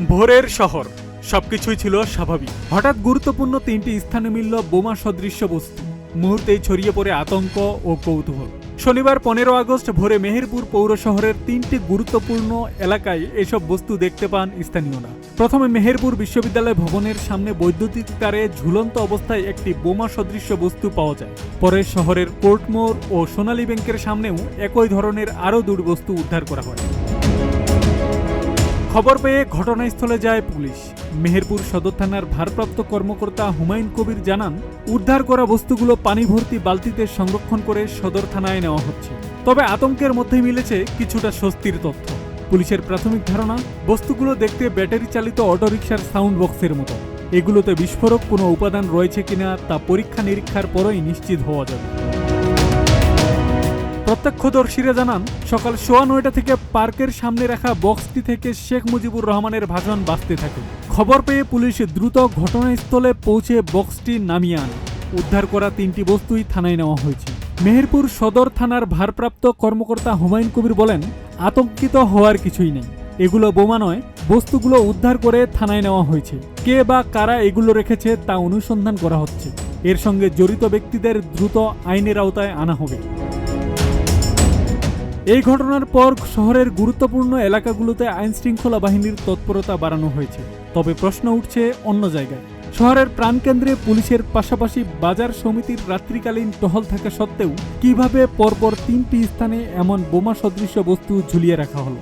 ভোরের শহর, সবকিছুই ছিল স্বাভাবিক। হঠাৎ গুরুত্বপূর্ণ তিনটি স্থানে মিলল বোমা সদৃশ্য বস্তু। মুহূর্তেই ছড়িয়ে পড়ে আতঙ্ক ও কৌতূহল। শনিবার 15 আগস্ট ভোরে মেহেরপুর পৌর শহরের তিনটি গুরুত্বপূর্ণ এলাকায় এসব বস্তু দেখতে পান স্থানীয়রা। প্রথমে মেহেরপুর বিশ্ববিদ্যালয় ভবনের সামনে বৈদ্যুতিক তারে ঝুলন্ত অবস্থায় একটি বোমা সদৃশ্য বস্তু পাওয়া যায়। পরে শহরের কোর্টমোড় ও সোনালী ব্যাংকের সামনেও একই ধরনের আরও দুটি বস্তু উদ্ধার করা হয়। খবর পেয়ে ঘটনাস্থলে যায় পুলিশ। মেহেরপুর সদর থানার ভারপ্রাপ্ত কর্মকর্তা হুমায়ুন কবির জানান, উদ্ধার করা বস্তুগুলো পানি ভর্তি বালতিতে সংরক্ষণ করে সদর থানায় নেওয়া হচ্ছে। তবে আতঙ্কের মধ্যে মিলেছে কিছুটা স্বস্তির তথ্য। পুলিশের প্রাথমিক ধারণা, বস্তুগুলো দেখতে ব্যাটারি চালিত অটোরিকশার সাউন্ড বক্সের মতো। এগুলোতে বিস্ফোরক কোনো উপাদান রয়েছে কিনা তা পরীক্ষা নিরীক্ষার পরই নিশ্চিত হওয়া যাবে। প্রত্যক্ষদর্শীরা জানান, সকাল 9:15 থেকে পার্কের সামনে রাখা বক্সটি থেকে শেখ মুজিবুর রহমানের ভাষণ বাজতে থাকে। খবর পেয়ে পুলিশ দ্রুত ঘটনাস্থলে পৌঁছে বক্সটি নামিয়ে আনে। উদ্ধার করা তিনটি বস্তুই থানায় নেওয়া হয়েছে। মেহেরপুর সদর থানার ভারপ্রাপ্ত কর্মকর্তা হুমায়ুন কবির বলেন, আতঙ্কিত হওয়ার কিছুই নেই। এগুলো বোমা নয়, বস্তুগুলো উদ্ধার করে থানায় নেওয়া হয়েছে। কে বা কারা এগুলো রেখেছে তা অনুসন্ধান করা হচ্ছে। এর সঙ্গে জড়িত ব্যক্তিদের দ্রুত আইনের আওতায় আনা হবে। এই ঘটনার পর শহরের গুরুত্বপূর্ণ এলাকাগুলোতে আইনশৃঙ্খলা বাহিনীর তৎপরতা বাড়ানো হয়েছে। তবে প্রশ্ন উঠছে অন্য জায়গায়। শহরের প্রাণকেন্দ্রে পুলিশের পাশাপাশি বাজার সমিতির রাত্রিকালীন টহল থাকা সত্ত্বেও কিভাবে পরপর তিনটি স্থানে এমন বোমা সদৃশ্য বস্তু ঝুলিয়ে রাখা হলো?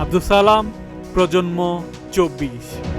আব্দুল সালাম, প্রজন্ম 24।